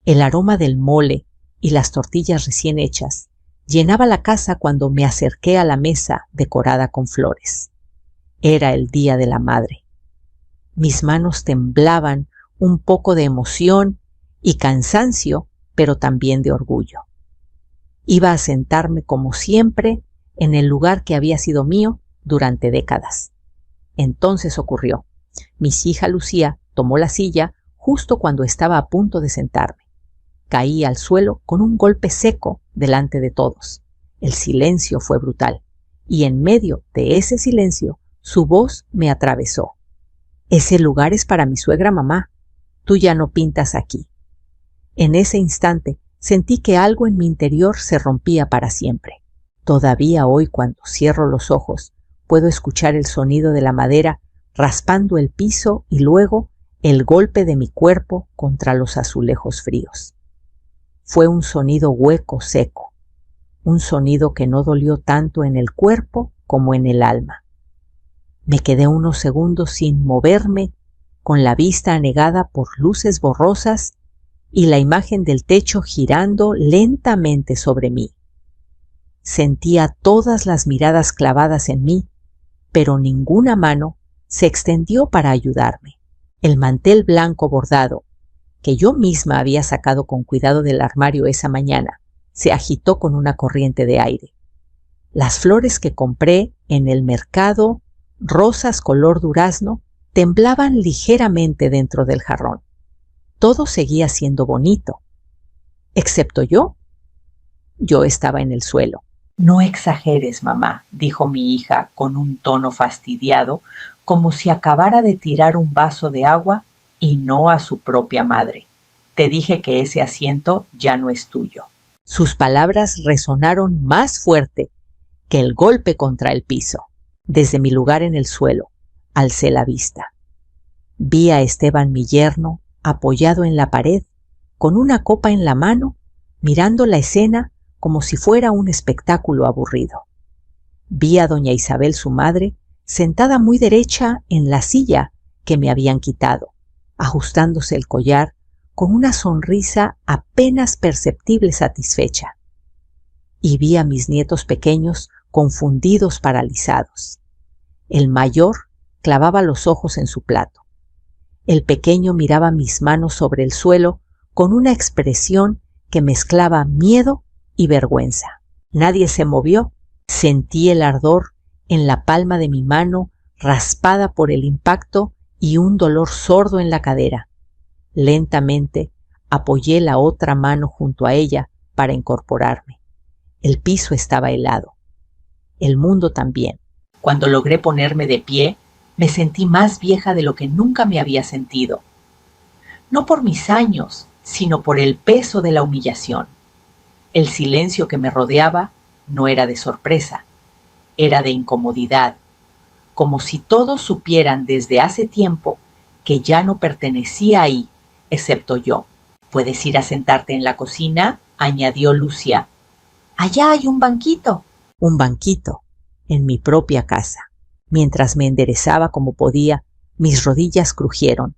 El aroma del mole y las tortillas recién hechas llenaba la casa cuando me acerqué a la mesa decorada con flores. Era el Día de la Madre. Mis manos temblaban, un poco de emoción y cansancio, pero también de orgullo. Iba a sentarme como siempre en el lugar que había sido mío durante décadas. Entonces ocurrió. Mi hija Lucía tomó la silla justo cuando estaba a punto de sentarme. Caí al suelo con un golpe seco delante de todos. El silencio fue brutal, y en medio de ese silencio su voz me atravesó. «Ese lugar es para mi suegra mamá. Tú ya no pintas aquí». En ese instante sentí que algo en mi interior se rompía para siempre. Todavía hoy, cuando cierro los ojos, puedo escuchar el sonido de la madera raspando el piso y luego el golpe de mi cuerpo contra los azulejos fríos. Fue un sonido hueco, seco, un sonido que no dolió tanto en el cuerpo como en el alma. Me quedé unos segundos sin moverme, con la vista anegada por luces borrosas y la imagen del techo girando lentamente sobre mí. Sentía todas las miradas clavadas en mí, pero ninguna mano se extendió para ayudarme. El mantel blanco bordado, que yo misma había sacado con cuidado del armario esa mañana, se agitó con una corriente de aire. Las flores que compré en el mercado, rosas color durazno, temblaban ligeramente dentro del jarrón. Todo seguía siendo bonito, excepto yo. Yo estaba en el suelo. «No exageres, mamá», dijo mi hija con un tono fastidiado, como si acabara de tirar un vaso de agua y no a su propia madre. «Te dije que ese asiento ya no es tuyo». Sus palabras resonaron más fuerte que el golpe contra el piso. Desde mi lugar en el suelo, alcé la vista. Vi a Esteban, mi yerno, apoyado en la pared, con una copa en la mano, mirando la escena como si fuera un espectáculo aburrido. Vi a doña Isabel, su madre, sentada muy derecha en la silla que me habían quitado, ajustándose el collar con una sonrisa apenas perceptible satisfecha. Y vi a mis nietos pequeños confundidos, paralizados. El mayor clavaba los ojos en su plato. El pequeño miraba mis manos sobre el suelo con una expresión que mezclaba miedo y vergüenza. Nadie se movió. Sentí el ardor en la palma de mi mano raspada por el impacto y un dolor sordo en la cadera. Lentamente apoyé la otra mano junto a ella para incorporarme. El piso estaba helado. El mundo también. Cuando logré ponerme de pie, me sentí más vieja de lo que nunca me había sentido. No por mis años, sino por el peso de la humillación. El silencio que me rodeaba no era de sorpresa, era de incomodidad, como si todos supieran desde hace tiempo que ya no pertenecía ahí, excepto yo. «¿Puedes ir a sentarte en la cocina?», añadió Lucía. «Allá hay un banquito». Un banquito, en mi propia casa. Mientras me enderezaba como podía, mis rodillas crujieron.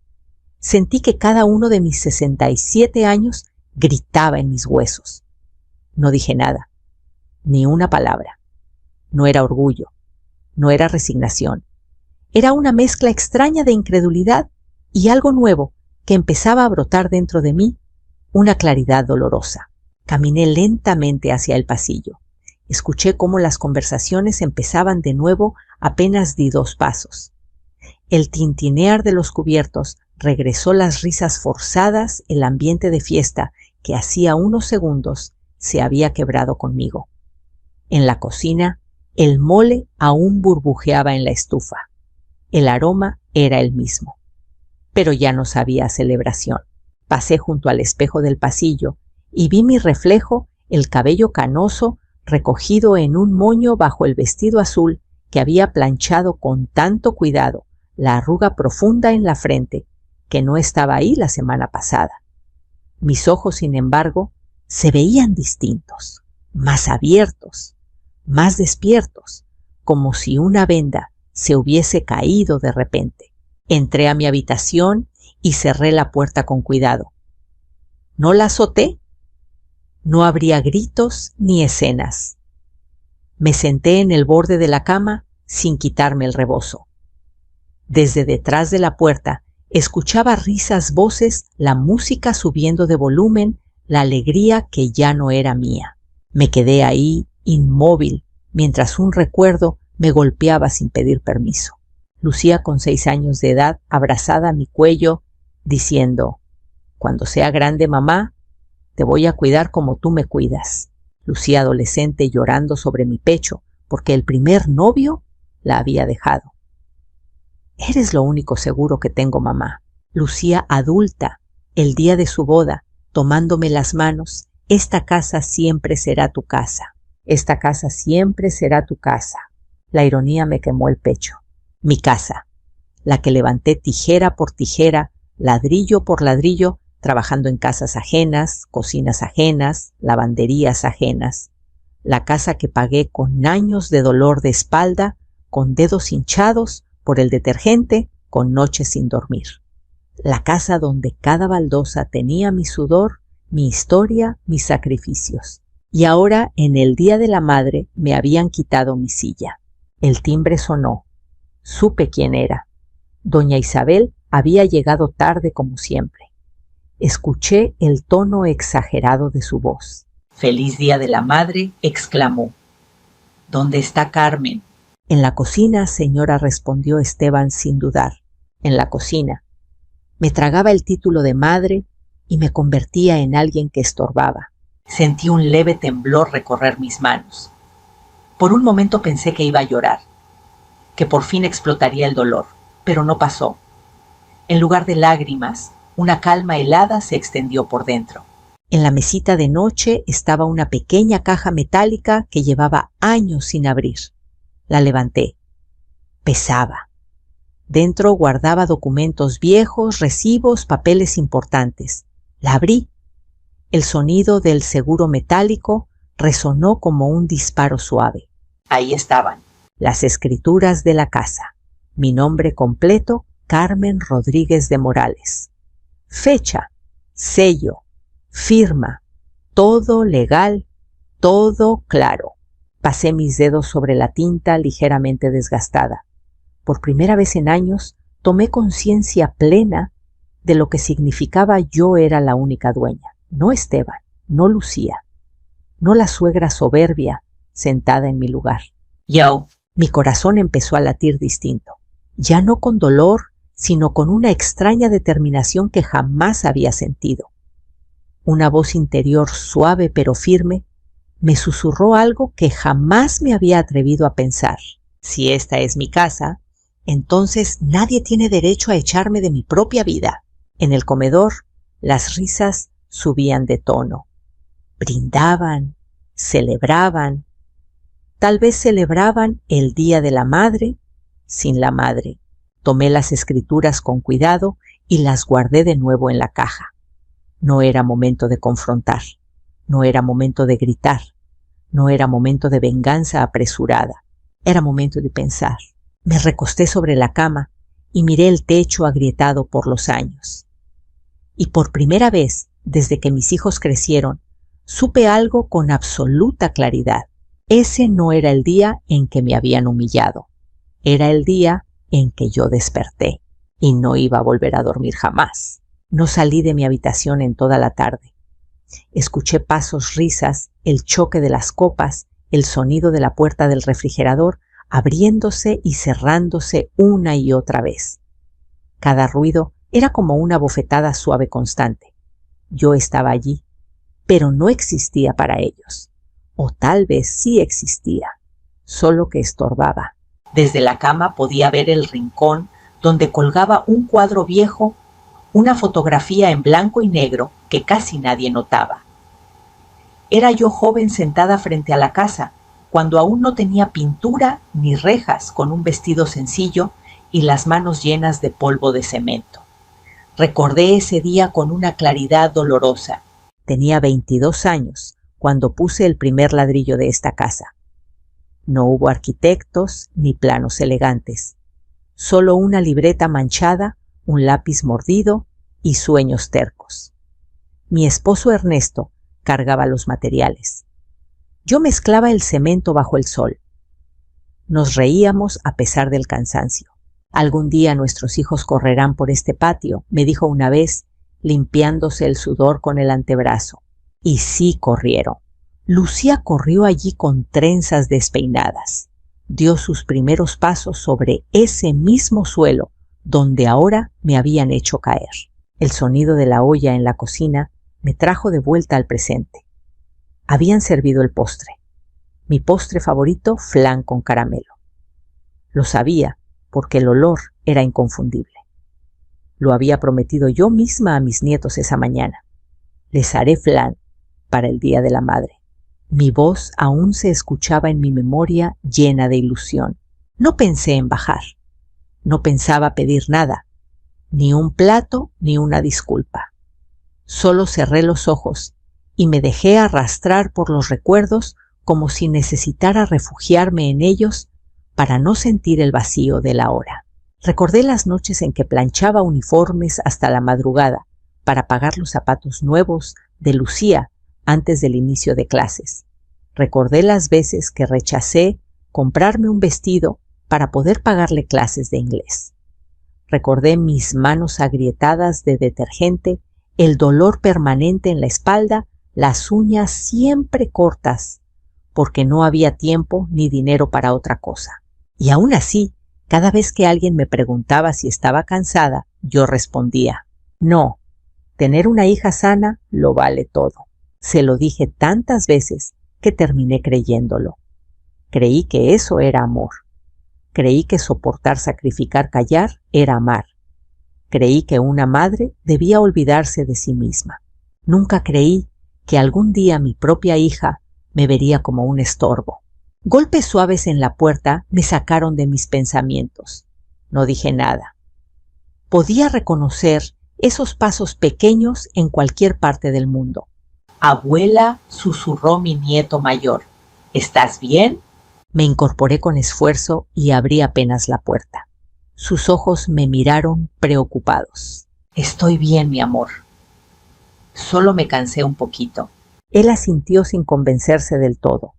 Sentí que cada uno de mis 67 años gritaba en mis huesos. No dije nada, ni una palabra. No era orgullo, no era resignación. Era una mezcla extraña de incredulidad y algo nuevo que empezaba a brotar dentro de mí, una claridad dolorosa. Caminé lentamente hacia el pasillo. Escuché cómo las conversaciones empezaban de nuevo apenas di 2 pasos. El tintinear de los cubiertos regresó las risas forzadas, el ambiente de fiesta que hacía unos segundos se había quebrado conmigo. En la cocina, el mole aún burbujeaba en la estufa. El aroma era el mismo. Pero ya no sabía a celebración. Pasé junto al espejo del pasillo y vi mi reflejo, el cabello canoso, recogido en un moño bajo el vestido azul que había planchado con tanto cuidado, la arruga profunda en la frente que no estaba ahí la semana pasada. Mis ojos, sin embargo, se veían distintos, más abiertos, más despiertos, como si una venda se hubiese caído de repente. Entré a mi habitación y cerré la puerta con cuidado. No la azoté. No habría gritos ni escenas. Me senté en el borde de la cama sin quitarme el rebozo. Desde detrás de la puerta escuchaba risas, voces, la música subiendo de volumen, la alegría que ya no era mía. Me quedé ahí, inmóvil, mientras un recuerdo me golpeaba sin pedir permiso. Lucía, con 6 años de edad, abrazada a mi cuello, diciendo: «Cuando sea grande, mamá, te voy a cuidar como tú me cuidas». Lucía, adolescente, llorando sobre mi pecho, porque el primer novio la había dejado. «Eres lo único seguro que tengo, mamá». Lucía, adulta, el día de su boda, tomándome las manos: «Esta casa siempre será tu casa. Esta casa siempre será tu casa». La ironía me quemó el pecho. Mi casa, la que levanté tijera por tijera, ladrillo por ladrillo, trabajando en casas ajenas, cocinas ajenas, lavanderías ajenas. La casa que pagué con años de dolor de espalda, con dedos hinchados por el detergente, con noches sin dormir. La casa donde cada baldosa tenía mi sudor, mi historia, mis sacrificios. Y ahora, en el Día de la Madre, me habían quitado mi silla. El timbre sonó. Supe quién era. Doña Isabel había llegado tarde como siempre. Escuché el tono exagerado de su voz. «Feliz Día de la Madre», exclamó. «¿Dónde está Carmen?» «En la cocina, señora», respondió Esteban sin dudar. «En la cocina». Me tragaba el título de madre y me convertía en alguien que estorbaba. Sentí un leve temblor recorrer mis manos. Por un momento pensé que iba a llorar, que por fin explotaría el dolor, pero no pasó. En lugar de lágrimas, una calma helada se extendió por dentro. En la mesita de noche estaba una pequeña caja metálica que llevaba años sin abrir. La levanté. Pesaba. Dentro guardaba documentos viejos, recibos, papeles importantes. La abrí. El sonido del seguro metálico resonó como un disparo suave. Ahí estaban las escrituras de la casa. Mi nombre completo: Carmen Rodríguez de Morales. Fecha, sello, firma, todo legal, todo claro. Pasé mis dedos sobre la tinta ligeramente desgastada. Por primera vez en años tomé conciencia plena de lo que significaba yo era la única dueña. No Esteban, no Lucía, no la suegra soberbia sentada en mi lugar. Yo. Mi corazón empezó a latir distinto, ya no con dolor, sino con una extraña determinación que jamás había sentido. Una voz interior suave pero firme me susurró algo que jamás me había atrevido a pensar. Si esta es mi casa, entonces nadie tiene derecho a echarme de mi propia vida. En el comedor, las risas subían de tono. Brindaban, celebraban. Tal vez celebraban el Día de la Madre sin la madre. Tomé las escrituras con cuidado y las guardé de nuevo en la caja. No era momento de confrontar, no era momento de gritar, no era momento de venganza apresurada, era momento de pensar. Me recosté sobre la cama y miré el techo agrietado por los años. Y por primera vez, desde que mis hijos crecieron, supe algo con absoluta claridad. Ese no era el día en que me habían humillado. Era el día en que yo desperté y no iba a volver a dormir jamás. No salí de mi habitación en toda la tarde. Escuché pasos, risas, el choque de las copas, el sonido de la puerta del refrigerador abriéndose y cerrándose una y otra vez. Cada ruido era como una bofetada suave constante. Yo estaba allí, pero no existía para ellos. O tal vez sí existía, solo que estorbaba. Desde la cama podía ver el rincón donde colgaba un cuadro viejo, una fotografía en blanco y negro que casi nadie notaba. Era yo joven sentada frente a la casa, cuando aún no tenía pintura ni rejas, con un vestido sencillo y las manos llenas de polvo de cemento. Recordé ese día con una claridad dolorosa. Tenía 22 años cuando puse el primer ladrillo de esta casa. No hubo arquitectos ni planos elegantes, solo una libreta manchada, un lápiz mordido y sueños tercos. Mi esposo Ernesto cargaba los materiales. Yo mezclaba el cemento bajo el sol. Nos reíamos a pesar del cansancio. Algún día nuestros hijos correrán por este patio, me dijo una vez, limpiándose el sudor con el antebrazo. Y sí corrieron. Lucía corrió allí con trenzas despeinadas. Dio sus primeros pasos sobre ese mismo suelo donde ahora me habían hecho caer. El sonido de la olla en la cocina me trajo de vuelta al presente. Habían servido el postre. Mi postre favorito, flan con caramelo. Lo sabía porque el olor era inconfundible. Lo había prometido yo misma a mis nietos esa mañana. Les haré flan para el Día de la Madre. Mi voz aún se escuchaba en mi memoria llena de ilusión. No pensé en bajar. No pensaba pedir nada, ni un plato ni una disculpa. Solo cerré los ojos y me dejé arrastrar por los recuerdos como si necesitara refugiarme en ellos para no sentir el vacío de la hora. Recordé las noches en que planchaba uniformes hasta la madrugada para pagar los zapatos nuevos de Lucía antes del inicio de clases. Recordé las veces que rechacé comprarme un vestido para poder pagarle clases de inglés. Recordé mis manos agrietadas de detergente, el dolor permanente en la espalda, las uñas siempre cortas, porque no había tiempo ni dinero para otra cosa. Y aún así, cada vez que alguien me preguntaba si estaba cansada, yo respondía, no, tener una hija sana lo vale todo. Se lo dije tantas veces que terminé creyéndolo. Creí que eso era amor. Creí que soportar, sacrificar, callar era amar. Creí que una madre debía olvidarse de sí misma. Nunca creí que algún día mi propia hija me vería como un estorbo. Golpes suaves en la puerta me sacaron de mis pensamientos. No dije nada. Podía reconocer esos pasos pequeños en cualquier parte del mundo. Abuela, susurró mi nieto mayor. ¿Estás bien? Me incorporé con esfuerzo y abrí apenas la puerta. Sus ojos me miraron preocupados. Estoy bien, mi amor. Solo me cansé un poquito. Él asintió sin convencerse del todo.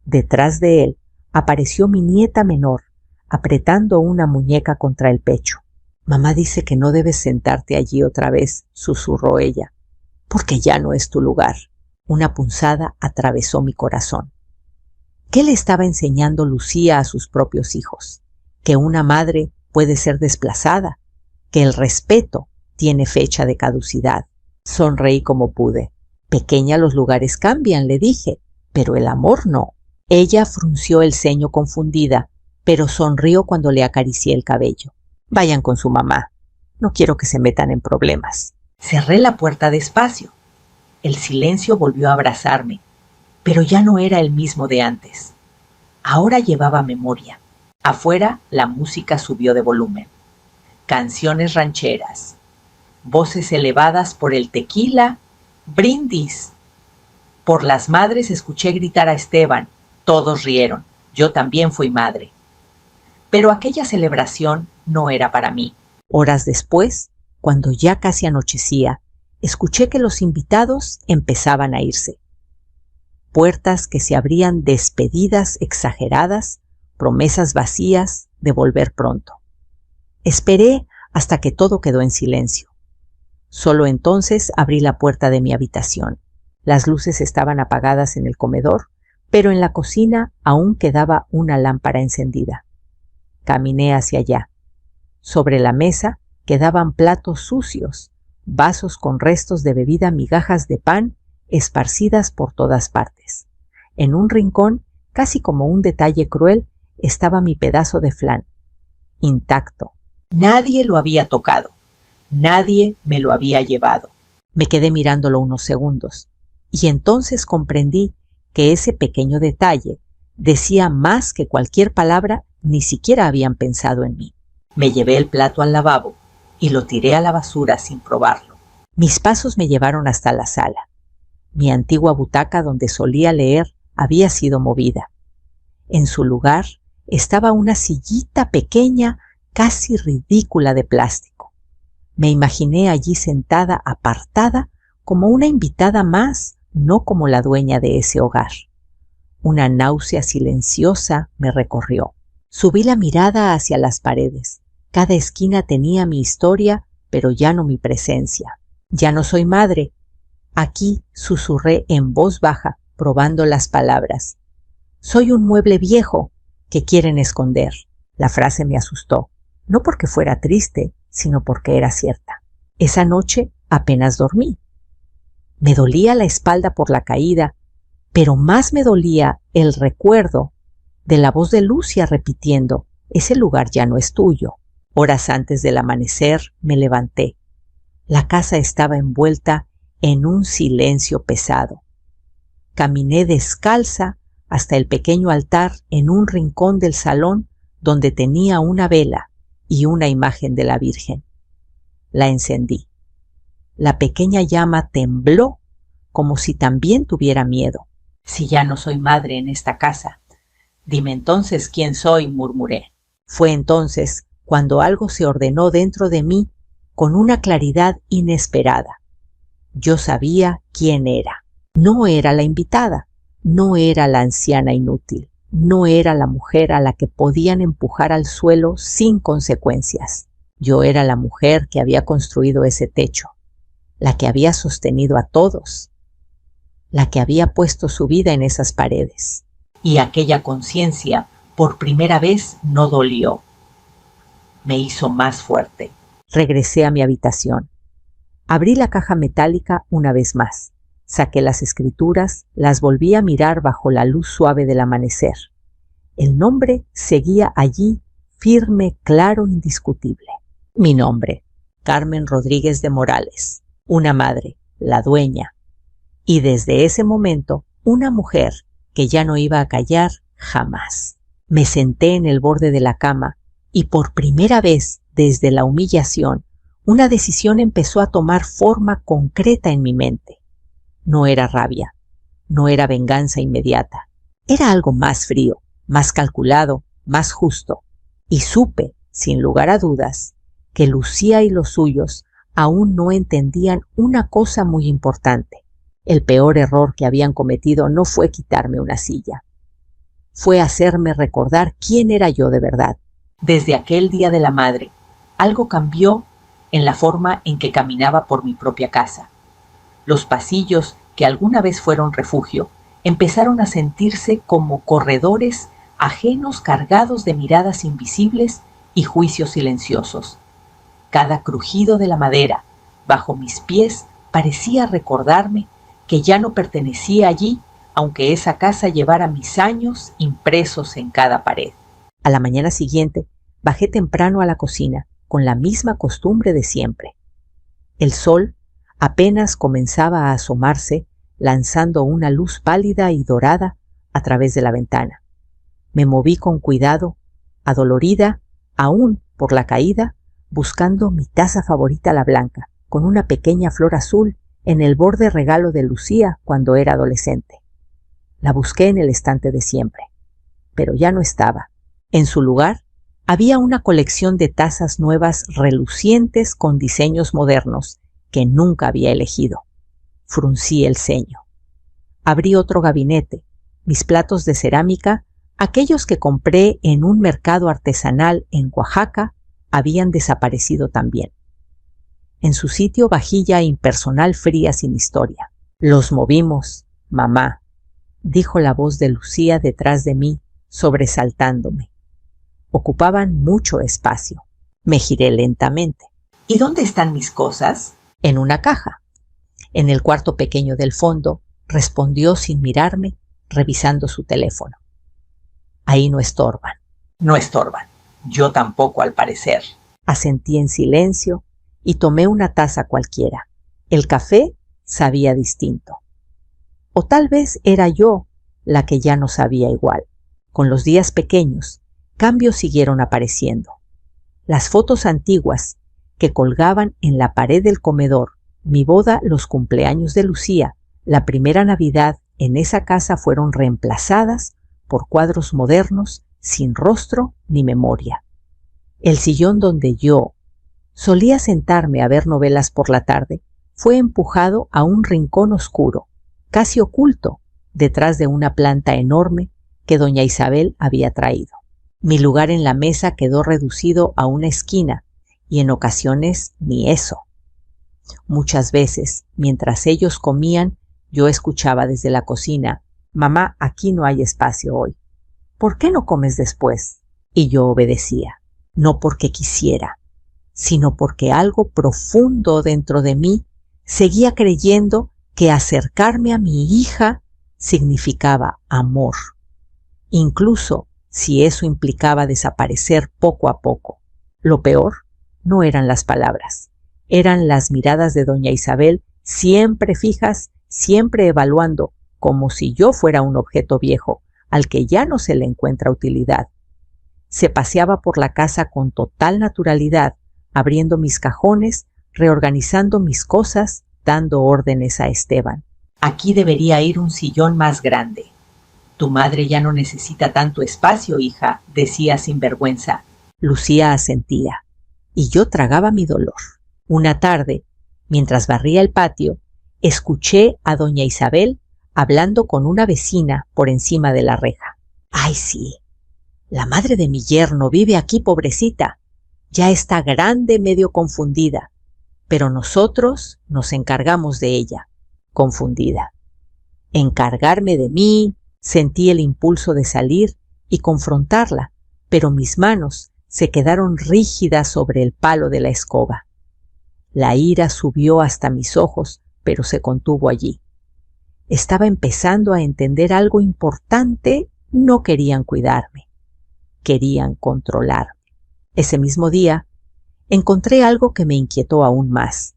Detrás de él apareció mi nieta menor, apretando una muñeca contra el pecho. Mamá dice que no debes sentarte allí otra vez, susurró ella, porque ya no es tu lugar. Una punzada atravesó mi corazón. ¿Qué le estaba enseñando Lucía a sus propios hijos? Que una madre puede ser desplazada, que el respeto tiene fecha de caducidad. Sonreí como pude. Pequeña, los lugares cambian, le dije, pero el amor no. Ella frunció el ceño confundida, pero sonrió cuando le acaricié el cabello. Vayan con su mamá. No quiero que se metan en problemas. Cerré la puerta despacio. El silencio volvió a abrazarme, pero ya no era el mismo de antes. Ahora llevaba memoria. Afuera la música subió de volumen. Canciones rancheras, voces elevadas por el tequila, brindis. Por las madres escuché gritar a Esteban. Todos rieron. Yo también fui madre. Pero aquella celebración no era para mí. Horas después, cuando ya casi anochecía, escuché que los invitados empezaban a irse. Puertas que se abrían, despedidas exageradas, promesas vacías de volver pronto. Esperé hasta que todo quedó en silencio. Solo entonces abrí la puerta de mi habitación. Las luces estaban apagadas en el comedor, pero en la cocina aún quedaba una lámpara encendida. Caminé hacia allá. Sobre la mesa quedaban platos sucios, vasos con restos de bebida, migajas de pan esparcidas por todas partes. En un rincón, casi como un detalle cruel, estaba mi pedazo de flan, intacto. Nadie lo había tocado. Nadie me lo había llevado. Me quedé mirándolo unos segundos, y entonces comprendí que ese pequeño detalle decía más que cualquier palabra. Ni siquiera habían pensado en mí. Me llevé el plato al lavabo y lo tiré a la basura sin probarlo. Mis pasos me llevaron hasta la sala. Mi antigua butaca donde solía leer había sido movida. En su lugar estaba una sillita pequeña, casi ridícula de plástico. Me imaginé allí sentada, apartada, como una invitada más, no como la dueña de ese hogar. Una náusea silenciosa me recorrió. Subí la mirada hacia las paredes. Cada esquina tenía mi historia, pero ya no mi presencia. Ya no soy madre. Aquí susurré en voz baja, probando las palabras. Soy un mueble viejo que quieren esconder. La frase me asustó, no porque fuera triste, sino porque era cierta. Esa noche apenas dormí. Me dolía la espalda por la caída, pero más me dolía el recuerdo de la voz de Lucia repitiendo, ese lugar ya no es tuyo. Horas antes del amanecer me levanté. La casa estaba envuelta en un silencio pesado. Caminé descalza hasta el pequeño altar en un rincón del salón donde tenía una vela y una imagen de la Virgen. La encendí. La pequeña llama tembló como si también tuviera miedo. Si ya no soy madre en esta casa, dime entonces quién soy, murmuré. Fue entonces cuando algo se ordenó dentro de mí con una claridad inesperada. Yo sabía quién era. No era la invitada, no era la anciana inútil, no era la mujer a la que podían empujar al suelo sin consecuencias. Yo era la mujer que había construido ese techo, la que había sostenido a todos, la que había puesto su vida en esas paredes. Y aquella conciencia, por primera vez, no dolió. Me hizo más fuerte. Regresé a mi habitación. Abrí la caja metálica una vez más. Saqué las escrituras, las volví a mirar bajo la luz suave del amanecer. El nombre seguía allí, firme, claro, indiscutible. Mi nombre, Carmen Rodríguez de Morales. Una madre, la dueña. Y desde ese momento, una mujer que ya no iba a callar jamás. Me senté en el borde de la cama y por primera vez desde la humillación, una decisión empezó a tomar forma concreta en mi mente. No era rabia, no era venganza inmediata. Era algo más frío, más calculado, más justo. Y supe, sin lugar a dudas, que Lucía y los suyos aún no entendían una cosa muy importante. El peor error que habían cometido no fue quitarme una silla. Fue hacerme recordar quién era yo de verdad. Desde aquel día de la madre, algo cambió en la forma en que caminaba por mi propia casa. Los pasillos, que alguna vez fueron refugio, empezaron a sentirse como corredores ajenos cargados de miradas invisibles y juicios silenciosos. Cada crujido de la madera bajo mis pies parecía recordarme que ya no pertenecía allí, aunque esa casa llevara mis años impresos en cada pared. A la mañana siguiente, bajé temprano a la cocina, con la misma costumbre de siempre. El sol apenas comenzaba a asomarse, lanzando una luz pálida y dorada a través de la ventana. Me moví con cuidado, adolorida, aún por la caída, buscando mi taza favorita, la blanca, con una pequeña flor azul en el borde regalo de Lucía cuando era adolescente. La busqué en el estante de siempre, pero ya no estaba. En su lugar, había una colección de tazas nuevas relucientes con diseños modernos que nunca había elegido. Fruncí el ceño. Abrí otro gabinete. Mis platos de cerámica, aquellos que compré en un mercado artesanal en Oaxaca, habían desaparecido también. En su sitio, vajilla impersonal fría sin historia. Los movimos, mamá, dijo la voz de Lucía detrás de mí, sobresaltándome. Ocupaban mucho espacio. Me giré lentamente. ¿Y dónde están mis cosas? En una caja. En el cuarto pequeño del fondo, respondió sin mirarme, revisando su teléfono. Ahí no estorban. No estorban. Yo tampoco, al parecer. Asentí en silencio y tomé una taza cualquiera. El café sabía distinto. O tal vez era yo la que ya no sabía igual. Con los días pequeños, cambios siguieron apareciendo. Las fotos antiguas que colgaban en la pared del comedor, mi boda, los cumpleaños de Lucía, la primera Navidad en esa casa fueron reemplazadas por cuadros modernos sin rostro ni memoria. El sillón donde yo solía sentarme a ver novelas por la tarde fue empujado a un rincón oscuro, casi oculto, detrás de una planta enorme que doña Isabel había traído. Mi lugar en la mesa quedó reducido a una esquina y en ocasiones ni eso. Muchas veces, mientras ellos comían, yo escuchaba desde la cocina: «Mamá, aquí no hay espacio hoy. ¿Por qué no comes después?». Y yo obedecía, no porque quisiera, sino porque algo profundo dentro de mí seguía creyendo que acercarme a mi hija significaba amor, incluso si eso implicaba desaparecer poco a poco. Lo peor no eran las palabras, eran las miradas de doña Isabel, siempre fijas, siempre evaluando, como si yo fuera un objeto viejo al que ya no se le encuentra utilidad. Se paseaba por la casa con total naturalidad, abriendo mis cajones, reorganizando mis cosas, dando órdenes a Esteban. «Aquí debería ir un sillón más grande. Tu madre ya no necesita tanto espacio, hija», decía sin vergüenza. Lucía asentía, y yo tragaba mi dolor. Una tarde, mientras barría el patio, escuché a doña Isabel hablando con una vecina por encima de la reja. «Ay, sí, la madre de mi yerno vive aquí, pobrecita. Ya está grande, medio confundida, pero nosotros nos encargamos de ella». Confundida. Encargarme de mí. Sentí el impulso de salir y confrontarla, pero mis manos se quedaron rígidas sobre el palo de la escoba. La ira subió hasta mis ojos, pero se contuvo allí. Estaba empezando a entender algo importante. No querían cuidarme, querían controlarme. Ese mismo día encontré algo que me inquietó aún más.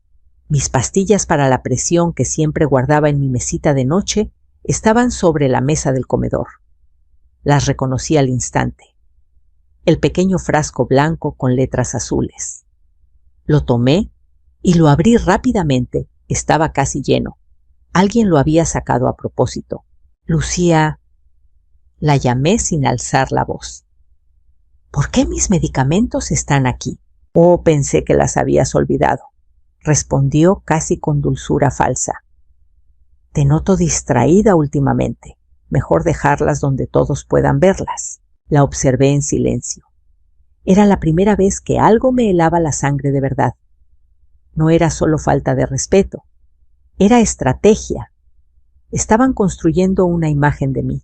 Mis pastillas para la presión que siempre guardaba en mi mesita de noche estaban sobre la mesa del comedor. Las reconocí al instante. El pequeño frasco blanco con letras azules. Lo tomé y lo abrí rápidamente. Estaba casi lleno. Alguien lo había sacado a propósito. «Lucía», la llamé sin alzar la voz. «¿Por qué mis medicamentos están aquí?». «Oh, pensé que las habías olvidado», respondió casi con dulzura falsa. «Te noto distraída últimamente. Mejor dejarlas donde todos puedan verlas». La observé en silencio. Era la primera vez que algo me helaba la sangre de verdad. No era solo falta de respeto, era estrategia. Estaban construyendo una imagen de mí,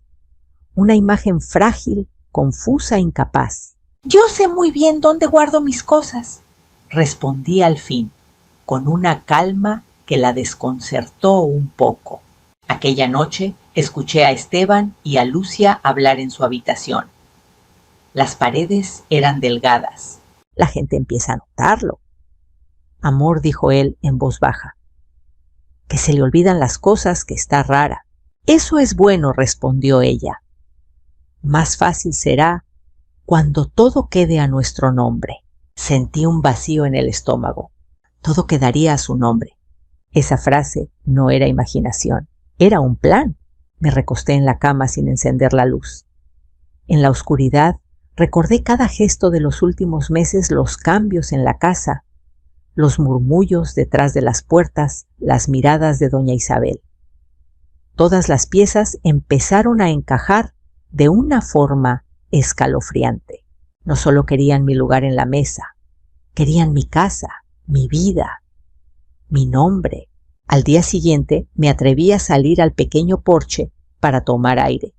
una imagen frágil, confusa, incapaz. «Yo sé muy bien dónde guardo mis cosas», respondí al fin, con una calma que la desconcertó un poco. Aquella noche escuché a Esteban y a Lucia hablar en su habitación. Las paredes eran delgadas. «La gente empieza a notarlo». «Amor», dijo él en voz baja, «que se le olvidan las cosas, que está rara». «Eso es bueno», respondió ella. «Más fácil será cuando todo quede a nuestro nombre». Sentí un vacío en el estómago. Todo quedaría a su nombre. Esa frase no era imaginación, era un plan. Me recosté en la cama sin encender la luz. En la oscuridad recordé cada gesto de los últimos meses, los cambios en la casa, los murmullos detrás de las puertas, las miradas de doña Isabel. Todas las piezas empezaron a encajar de una forma escalofriante. No solo querían mi lugar en la mesa, querían mi casa, mi vida, mi nombre. Al día siguiente me atreví a salir al pequeño porche para tomar aire.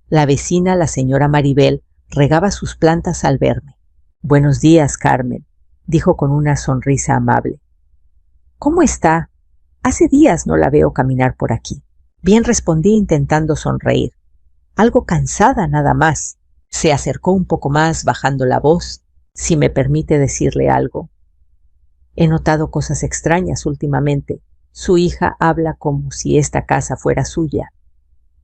La vecina, la señora Maribel, regaba sus plantas al verme. «Buenos días, Carmen», dijo con una sonrisa amable. «¿Cómo está? Hace días no la veo caminar por aquí». «Bien», respondí intentando sonreír. «Algo cansada nada más». Se acercó un poco más, bajando la voz. «Si me permite decirle algo. He notado cosas extrañas últimamente. Su hija habla como si esta casa fuera suya.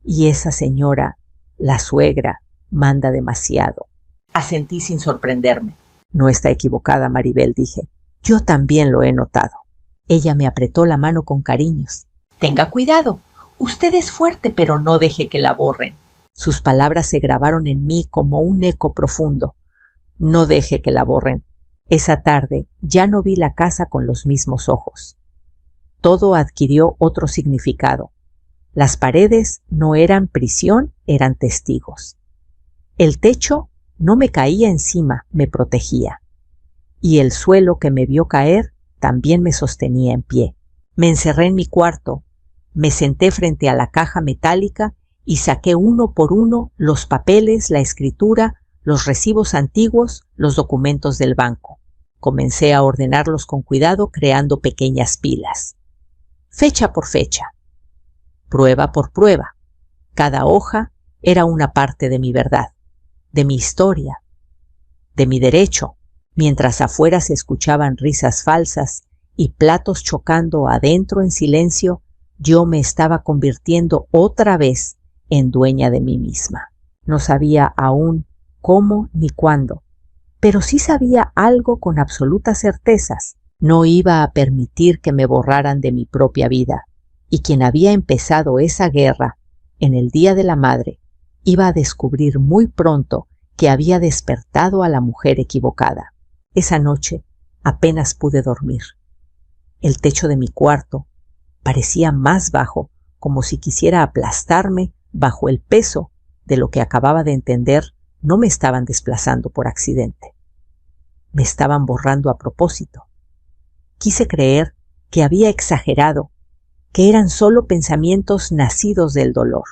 Y esa señora, la suegra, manda demasiado». Asentí sin sorprenderme. «No está equivocada, Maribel», dije. «Yo también lo he notado». Ella me apretó la mano con cariños. «Tenga cuidado. Usted es fuerte, pero no deje que la borren». Sus palabras se grabaron en mí como un eco profundo. No deje que la borren. Esa tarde ya no vi la casa con los mismos ojos. Todo adquirió otro significado. Las paredes no eran prisión, eran testigos. El techo no me caía encima, me protegía. Y el suelo que me vio caer también me sostenía en pie. Me encerré en mi cuarto, me senté frente a la caja metálica y saqué uno por uno los papeles, la escritura, los recibos antiguos, los documentos del banco. Comencé a ordenarlos con cuidado, creando pequeñas pilas. Fecha por fecha, prueba por prueba. Cada hoja era una parte de mi verdad, de mi historia, de mi derecho. Mientras afuera se escuchaban risas falsas y platos chocando adentro en silencio, yo me estaba convirtiendo otra vez en dueña de mí misma. No sabía aún cómo ni cuándo, pero sí sabía algo con absolutas certezas. No iba a permitir que me borraran de mi propia vida, y quien había empezado esa guerra en el Día de la Madre iba a descubrir muy pronto que había despertado a la mujer equivocada. Esa noche apenas pude dormir. El techo de mi cuarto parecía más bajo, como si quisiera aplastarme bajo el peso de lo que acababa de entender. No me estaban desplazando por accidente. Me estaban borrando a propósito. Quise creer que había exagerado, que eran solo pensamientos nacidos del dolor.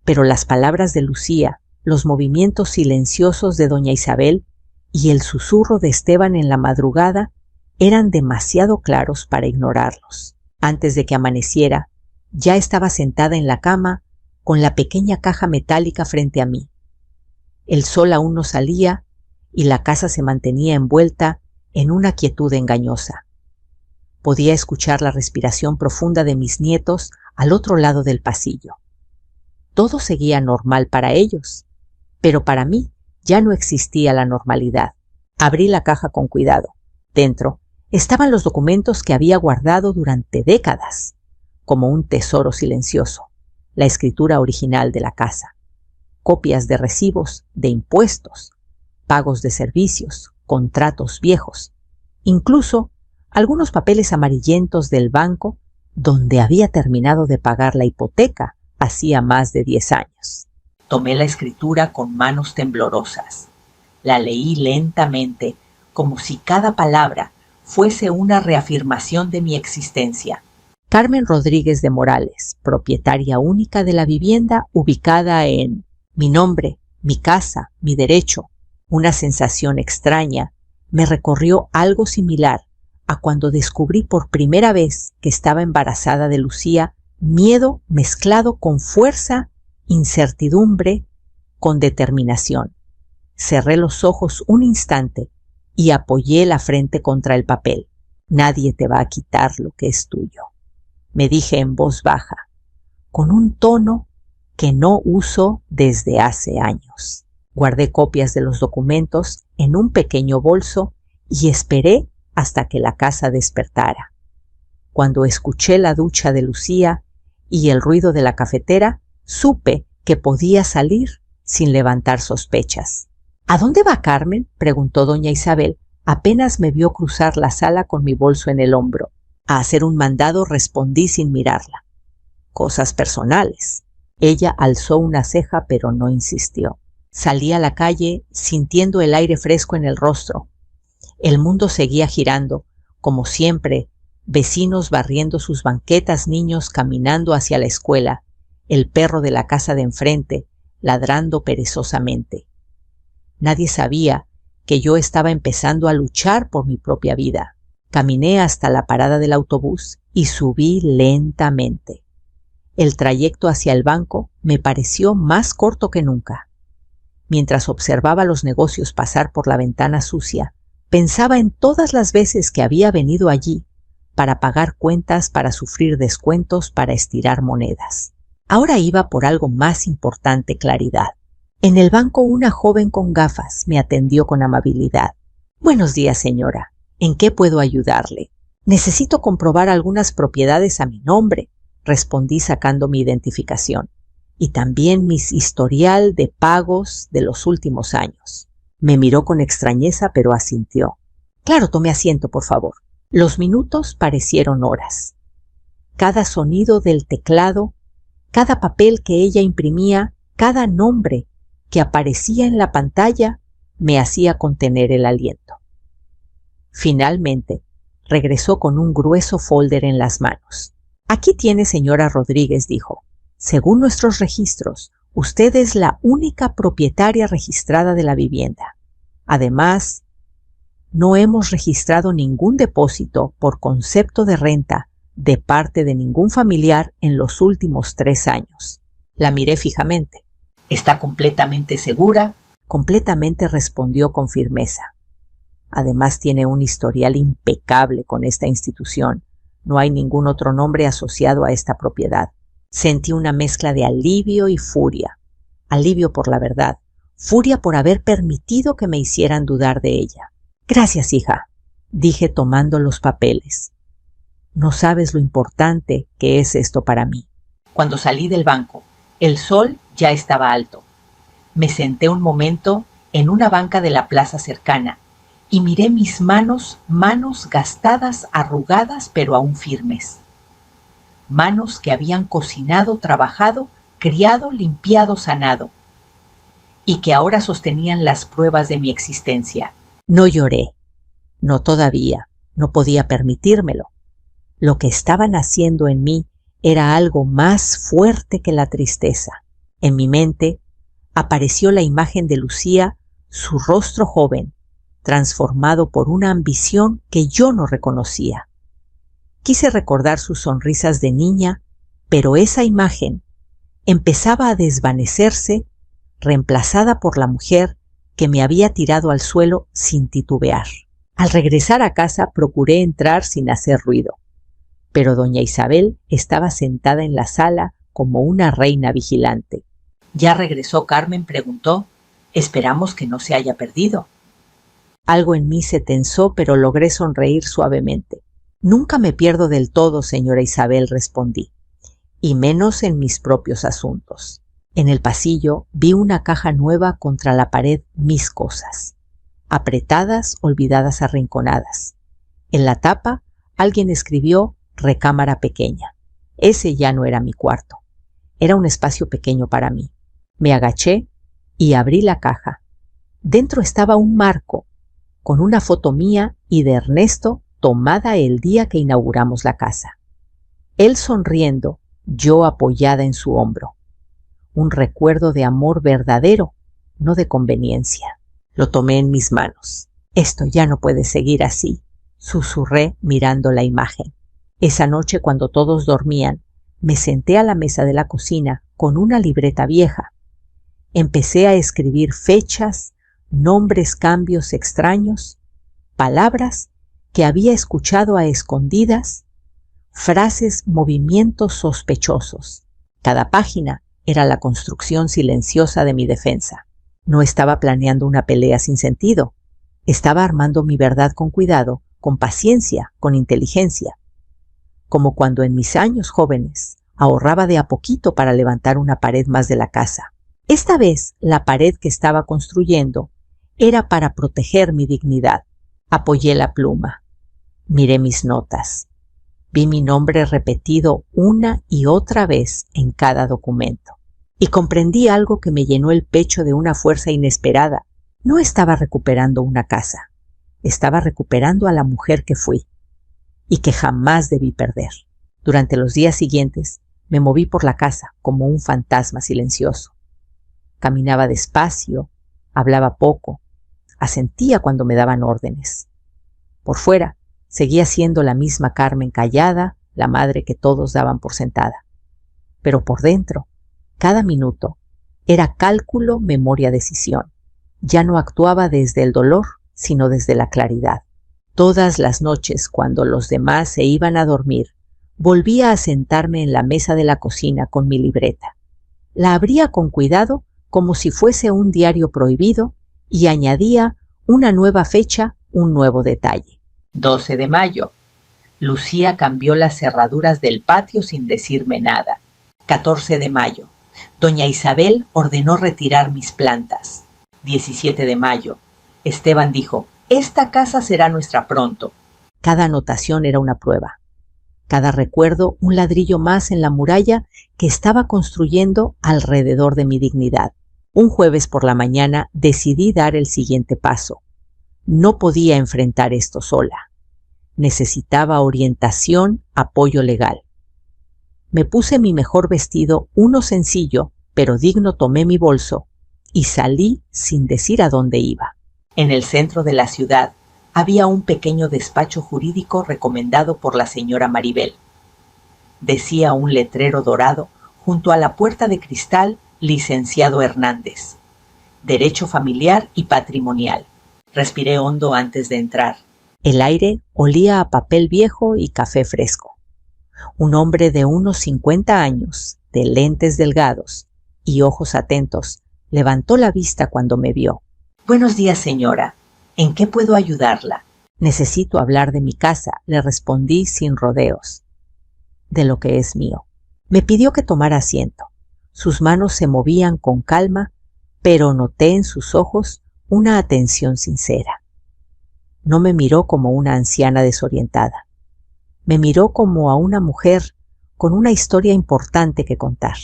Pero las palabras de Lucía, los movimientos silenciosos de doña Isabel y el susurro de Esteban en la madrugada eran demasiado claros para ignorarlos. Antes de que amaneciera, ya estaba sentada en la cama con la pequeña caja metálica frente a mí. El sol aún no salía y la casa se mantenía envuelta en una quietud engañosa. Podía escuchar la respiración profunda de mis nietos al otro lado del pasillo. Todo seguía normal para ellos, pero para mí ya no existía la normalidad. Abrí la caja con cuidado. Dentro estaban los documentos que había guardado durante décadas, como un tesoro silencioso, la escritura original de la casa, copias de recibos, de impuestos, pagos de servicios, contratos viejos, incluso algunos papeles amarillentos del banco donde había terminado de pagar la hipoteca hacía más de 10 años. Tomé la escritura con manos temblorosas. La leí lentamente, como si cada palabra fuese una reafirmación de mi existencia. Carmen Rodríguez de Morales, propietaria única de la vivienda ubicada en mi nombre, mi casa, mi derecho. Una sensación extraña me recorrió, algo similar a cuando descubrí por primera vez que estaba embarazada de Lucía, miedo mezclado con fuerza, incertidumbre, con determinación. Cerré los ojos un instante y apoyé la frente contra el papel. Nadie te va a quitar lo que es tuyo, me dije en voz baja, con un tono que no uso desde hace años. Guardé copias de los documentos en un pequeño bolso y esperé hasta que la casa despertara. Cuando escuché la ducha de Lucía y el ruido de la cafetera, supe que podía salir sin levantar sospechas. ¿A dónde va Carmen?, preguntó doña Isabel, apenas me vio cruzar la sala con mi bolso en el hombro. A hacer un mandado, respondí sin mirarla. Cosas personales. Ella alzó una ceja, pero no insistió. Salí a la calle sintiendo el aire fresco en el rostro. El mundo seguía girando, como siempre, vecinos barriendo sus banquetas, niños caminando hacia la escuela, el perro de la casa de enfrente ladrando perezosamente. Nadie sabía que yo estaba empezando a luchar por mi propia vida. Caminé hasta la parada del autobús y subí lentamente. El trayecto hacia el banco me pareció más corto que nunca. Mientras observaba los negocios pasar por la ventana sucia, pensaba en todas las veces que había venido allí para pagar cuentas, para sufrir descuentos, para estirar monedas. Ahora iba por algo más importante: claridad. En el banco una joven con gafas me atendió con amabilidad. «Buenos días, señora. ¿En qué puedo ayudarle?» «Necesito comprobar algunas propiedades a mi nombre», respondí sacando mi identificación, «y también mi historial de pagos de los últimos años». Me miró con extrañeza, pero asintió. «Claro, tome asiento, por favor». Los minutos parecieron horas. cada sonido del teclado, cada papel que ella imprimía, cada nombre que aparecía en la pantalla me hacía contener el aliento. Finalmente, regresó con un grueso folder en las manos. «Aquí tiene, señora Rodríguez», dijo. «Según nuestros registros, usted es la única propietaria registrada de la vivienda. Además, no hemos registrado ningún depósito por concepto de renta de parte de ningún familiar en los últimos 3 años». La miré fijamente. «¿Está completamente segura?». «Completamente», respondió con firmeza. «Además tiene un historial impecable con esta institución. No hay ningún otro nombre asociado a esta propiedad». Sentí una mezcla de alivio y furia. Alivio por la verdad, furia por haber permitido que me hicieran dudar de ella. «Gracias, hija», dije tomando los papeles. «No sabes lo importante que es esto para mí». Cuando salí del banco, el sol ya estaba alto. Me senté un momento en una banca de la plaza cercana y miré mis manos gastadas, arrugadas, pero aún firmes. Manos que habían cocinado, trabajado, criado, limpiado, sanado, y que ahora sostenían las pruebas de mi existencia. No lloré. No todavía. No podía permitírmelo. Lo que estaban haciendo en mí era algo más fuerte que la tristeza. En mi mente apareció la imagen de Lucía, su rostro joven, transformado por una ambición que yo no reconocía. Quise recordar sus sonrisas de niña, pero esa imagen empezaba a desvanecerse, reemplazada por la mujer que me había tirado al suelo sin titubear. Al regresar a casa procuré entrar sin hacer ruido, pero doña Isabel estaba sentada en la sala como una reina vigilante. «¿Ya regresó Carmen?», preguntó. «Esperamos que no se haya perdido». Algo en mí se tensó, pero logré sonreír suavemente. «Nunca me pierdo del todo, señora Isabel», respondí, «y menos en mis propios asuntos». En el pasillo vi una caja nueva contra la pared, mis cosas, apretadas, olvidadas, arrinconadas. En la tapa alguien escribió «recámara pequeña». Ese ya no era mi cuarto. Era un espacio pequeño para mí. Me agaché y abrí la caja. Dentro estaba un marco con una foto mía y de Ernesto tomada el día que inauguramos la casa. Él sonriendo, yo apoyada en su hombro. Un recuerdo de amor verdadero, no de conveniencia. Lo tomé en mis manos. «Esto ya no puede seguir así», susurré mirando la imagen. Esa noche, cuando todos dormían, me senté a la mesa de la cocina con una libreta vieja. Empecé a escribir fechas, nombres, cambios extraños, palabras que había escuchado a escondidas, frases, movimientos sospechosos. Cada página era la construcción silenciosa de mi defensa. No estaba planeando una pelea sin sentido. Estaba armando mi verdad con cuidado, con paciencia, con inteligencia. Como cuando en mis años jóvenes ahorraba de a poquito para levantar una pared más de la casa. Esta vez la pared que estaba construyendo era para proteger mi dignidad. Apoyé la pluma. Miré mis notas. Vi mi nombre repetido una y otra vez en cada documento. Y comprendí algo que me llenó el pecho de una fuerza inesperada. No estaba recuperando una casa. Estaba recuperando a la mujer que fui y que jamás debí perder. Durante los días siguientes me moví por la casa como un fantasma silencioso. Caminaba despacio, hablaba poco, asentía cuando me daban órdenes. Por fuera seguía siendo la misma Carmen callada, la madre que todos daban por sentada. Pero por dentro, cada minuto, era cálculo, memoria, decisión. Ya no actuaba desde el dolor, sino desde la claridad. Todas las noches, cuando los demás se iban a dormir, volvía a sentarme en la mesa de la cocina con mi libreta. La abría con cuidado, como si fuese un diario prohibido, y añadía una nueva fecha, un nuevo detalle. 12 de mayo. Lucía cambió las cerraduras del patio sin decirme nada. 14 de mayo. Doña Isabel ordenó retirar mis plantas. 17 de mayo. Esteban dijo: «Esta casa será nuestra pronto». Cada anotación era una prueba. cada recuerdo un ladrillo más en la muralla que estaba construyendo alrededor de mi dignidad. Un jueves por la mañana decidí dar el siguiente paso. No podía enfrentar esto sola. Necesitaba orientación, apoyo legal. Me puse mi mejor vestido, uno sencillo, pero digno, tomé mi bolso y salí sin decir a dónde iba. En el centro de la ciudad había un pequeño despacho jurídico recomendado por la señora Maribel. Decía un letrero dorado junto a la puerta de cristal: Licenciado Hernández. Derecho familiar y patrimonial. Respiré hondo antes de entrar. El aire olía a papel viejo y café fresco. Un hombre de unos 50 años, de lentes delgados y ojos atentos, levantó la vista cuando me vio. «Buenos días, señora. ¿En qué puedo ayudarla?» «Necesito hablar de mi casa», le respondí sin rodeos. «De lo que es mío». Me pidió que tomara asiento. Sus manos se movían con calma, pero noté en sus ojos una atención sincera. No me miró como una anciana desorientada. Me miró como a una mujer con una historia importante que contar.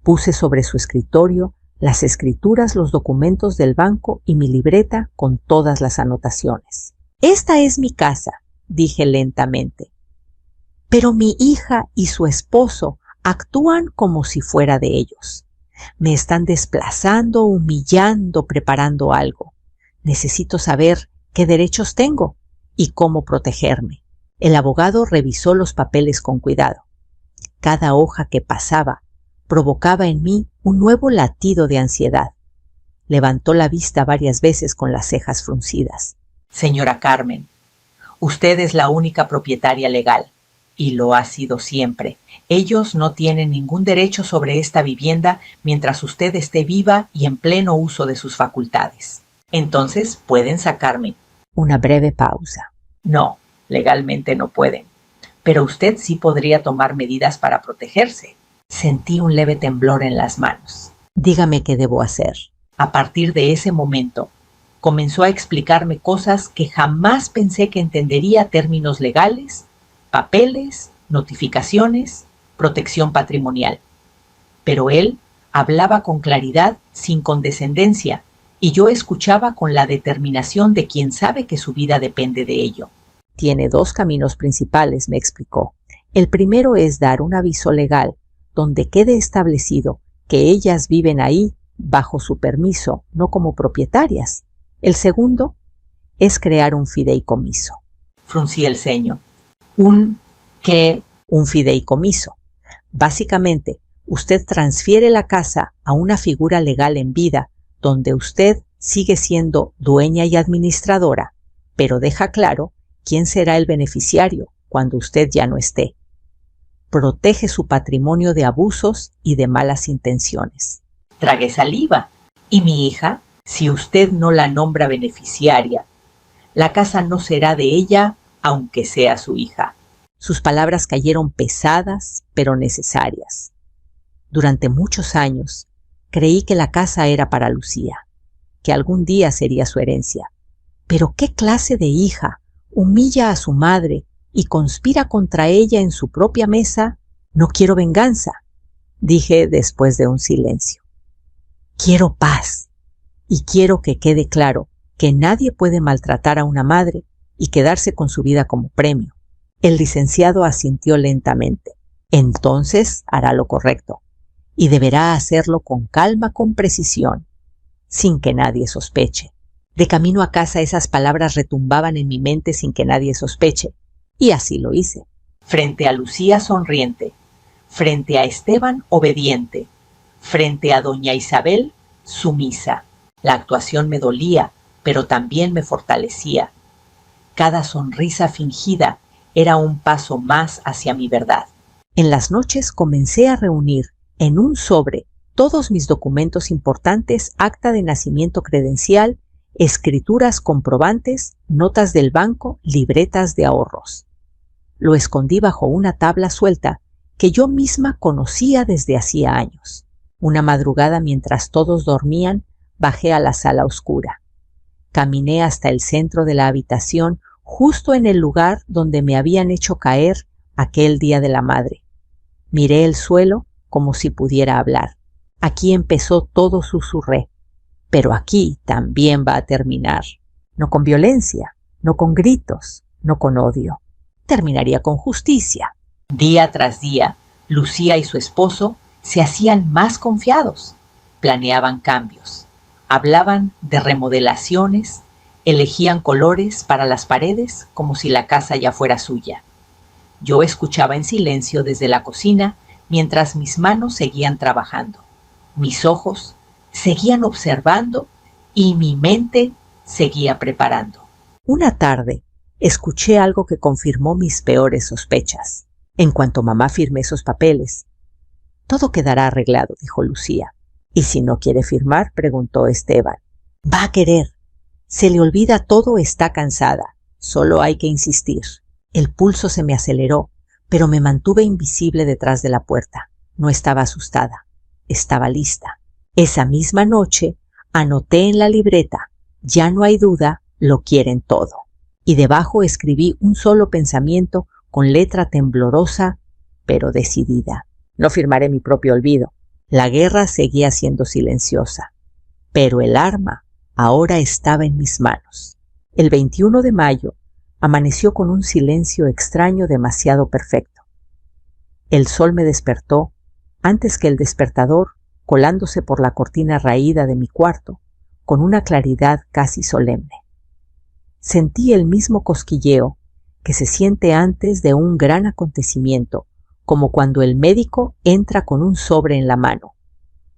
Puse sobre su escritorio las escrituras, los documentos del banco y mi libreta con todas las anotaciones. «Esta es mi casa», dije lentamente. «Pero mi hija y su esposo actúan como si fuera de ellos. Me están desplazando, humillando, preparando algo. Necesito saber qué derechos tengo y cómo protegerme». El abogado revisó los papeles con cuidado. Cada hoja que pasaba provocaba en mí un nuevo latido de ansiedad. Levantó la vista varias veces con las cejas fruncidas. «Señora Carmen, usted es la única propietaria legal, y lo ha sido siempre. Ellos no tienen ningún derecho sobre esta vivienda mientras usted esté viva y en pleno uso de sus facultades. Entonces pueden sacarme». Una breve pausa. «No, legalmente no pueden, pero usted sí podría tomar medidas para protegerse». Sentí un leve temblor en las manos. «Dígame qué debo hacer». A partir de ese momento, comenzó a explicarme cosas que jamás pensé que entendería: términos legales, papeles, notificaciones, protección patrimonial. Pero él hablaba con claridad, sin condescendencia, y yo escuchaba con la determinación de quien sabe que su vida depende de ello. «Tiene dos caminos principales», me explicó. «El primero es dar un aviso legal donde quede establecido que ellas viven ahí bajo su permiso, no como propietarias. El segundo es crear un fideicomiso». Fruncí el ceño. ¿Un qué? Un fideicomiso. Básicamente, usted transfiere la casa a una figura legal en vida, donde usted sigue siendo dueña y administradora, pero deja claro quién será el beneficiario cuando usted ya no esté. Protege su patrimonio de abusos y de malas intenciones. Tragué saliva. ¿Y mi hija? Si usted no la nombra beneficiaria, la casa no será de ella, aunque sea su hija. Sus palabras cayeron pesadas, pero necesarias. Durante muchos años creí que la casa era para Lucía, que algún día sería su herencia. Pero ¿qué clase de hija humilla a su madre y conspira contra ella en su propia mesa? «No quiero venganza», dije después de un silencio. «Quiero paz, y quiero que quede claro que nadie puede maltratar a una madre y quedarse con su vida como premio». El licenciado asintió lentamente. «Entonces hará lo correcto, y deberá hacerlo con calma, con precisión, sin que nadie sospeche». De camino a casa esas palabras retumbaban en mi mente sin que nadie sospeche, y así lo hice. Frente a Lucía sonriente, frente a Esteban obediente, frente a doña Isabel sumisa. La actuación me dolía, pero también me fortalecía. Cada sonrisa fingida era un paso más hacia mi verdad. En las noches comencé a reunir en un sobre todos mis documentos importantes: acta de nacimiento credencial, escrituras comprobantes, notas del banco, libretas de ahorros. Lo escondí bajo una tabla suelta que yo misma conocía desde hacía años. Una madrugada, mientras todos dormían, bajé a la sala oscura. Caminé hasta el centro de la habitación, justo en el lugar donde me habían hecho caer Aquel día de la madre. Miré el suelo como si pudiera hablar. Aquí empezó todo, susurré. Pero aquí también va a terminar. No con violencia, no con gritos, no con odio. Terminaría con justicia. Día tras día, Lucía y su esposo se hacían más confiados. Planeaban cambios. Hablaban de remodelaciones. Elegían colores para las paredes como si la casa ya fuera suya. Yo escuchaba en silencio desde la cocina mientras mis manos seguían trabajando. Mis ojos seguían observando y mi mente seguía preparando. Una tarde escuché algo que confirmó mis peores sospechas. En cuanto mamá firme esos papeles, todo quedará arreglado, dijo Lucía. ¿Y si no quiere firmar?, preguntó Esteban. Va a querer. Se le olvida todo, está cansada. Solo hay que insistir. El pulso se me aceleró, pero me mantuve invisible detrás de la puerta. No estaba asustada. Estaba lista. Esa misma noche anoté en la libreta: ya no hay duda, lo quieren todo. Y debajo escribí un solo pensamiento con letra temblorosa, pero decidida. No firmaré mi propio olvido. La guerra seguía siendo silenciosa, pero el arma ahora estaba en mis manos. El 21 de mayo amaneció con un silencio extraño, demasiado perfecto. El sol me despertó antes que el despertador, colándose por la cortina raída de mi cuarto, con una claridad casi solemne. Sentí el mismo cosquilleo que se siente antes de un gran acontecimiento, como cuando el médico entra con un sobre en la mano,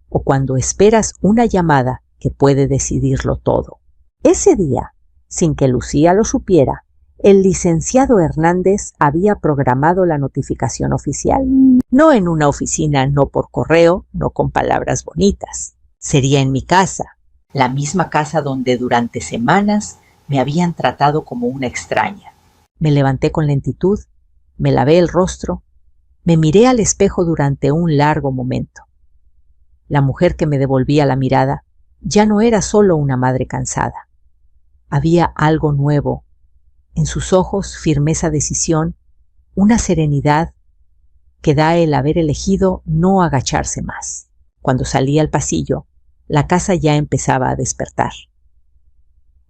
o cuando esperas una llamada que puede decidirlo todo. Ese día, sin que Lucía lo supiera, el licenciado Hernández había programado la notificación oficial. No en una oficina, no por correo, no con palabras bonitas. Sería en mi casa, la misma casa donde durante semanas me habían tratado como una extraña. Me levanté con lentitud, me lavé el rostro, me miré al espejo durante un largo momento. La mujer que me devolvía la mirada ya no era solo una madre cansada. Había algo nuevo. En sus ojos, firmeza, decisión, una serenidad que da el haber elegido no agacharse más. Cuando salí al pasillo, la casa ya empezaba a despertar.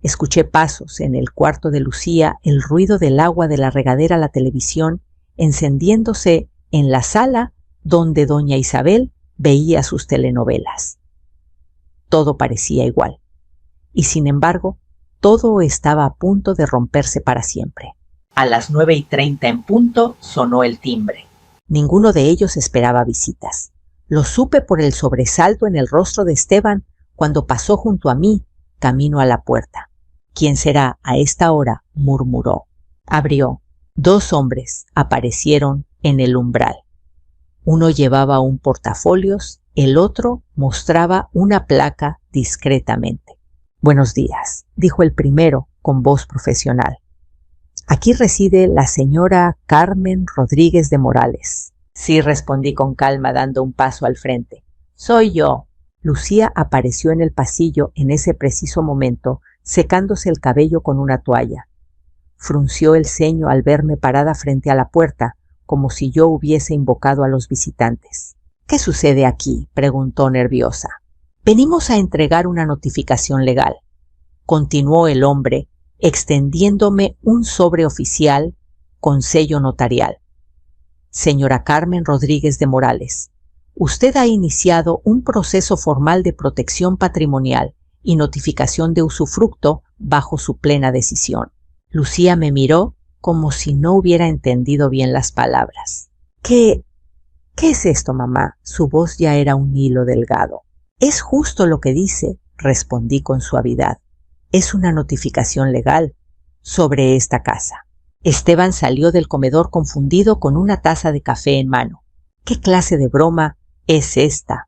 Escuché pasos en el cuarto de Lucía, el ruido del agua de la regadera, la televisión encendiéndose en la sala donde doña Isabel veía sus telenovelas. Todo parecía igual, y sin embargo, todo estaba a punto de romperse para siempre. A las 9:30 en punto sonó el timbre. Ninguno de ellos esperaba visitas. Lo supe por el sobresalto en el rostro de Esteban cuando pasó junto a mí, camino a la puerta. ¿Quién será a esta hora?, murmuró. Abrió. 2 hombres aparecieron en el umbral. Uno llevaba un portafolios, el otro mostraba una placa discretamente. Buenos días, dijo el primero con voz profesional. Aquí reside la señora Carmen Rodríguez de Morales. Sí, respondí con calma, dando un paso al frente. Soy yo. Lucía apareció en el pasillo en ese preciso momento, secándose el cabello con una toalla. Frunció el ceño al verme parada frente a la puerta, como si yo hubiese invocado a los visitantes. ¿Qué sucede aquí?, preguntó nerviosa. Venimos a entregar una notificación legal, continuó el hombre, extendiéndome un sobre oficial con sello notarial. Señora Carmen Rodríguez de Morales, usted ha iniciado un proceso formal de protección patrimonial y notificación de usufructo bajo su plena decisión. Lucía me miró como si no hubiera entendido bien las palabras. ¿Qué es esto, mamá? Su voz ya era un hilo delgado. Es justo lo que dice, respondí con suavidad. Es una notificación legal sobre esta casa. Esteban salió del comedor confundido con una taza de café en mano. ¿Qué clase de broma es esta?,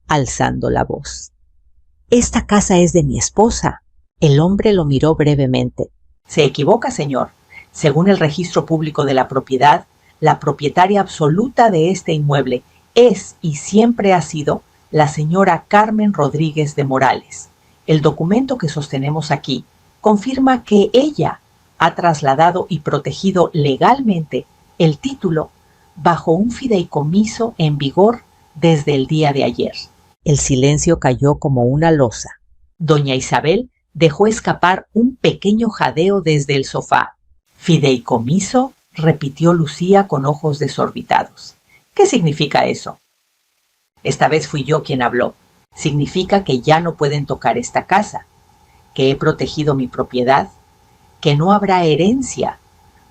alzando la voz. Esta casa es de mi esposa. El hombre lo miró brevemente. Se equivoca, señor. Según el registro público de la propiedad, la propietaria absoluta de este inmueble es y siempre ha sido la señora Carmen Rodríguez de Morales. El documento que sostenemos aquí confirma que ella ha trasladado y protegido legalmente El título: Bajo un fideicomiso en vigor desde el día de ayer. El silencio cayó como una losa. Doña Isabel dejó escapar un pequeño jadeo desde el sofá. ¿Fideicomiso?, repitió Lucía con ojos desorbitados. ¿Qué significa eso? Esta vez fui yo quien habló. Significa que ya no pueden tocar esta casa, que he protegido mi propiedad, que no habrá herencia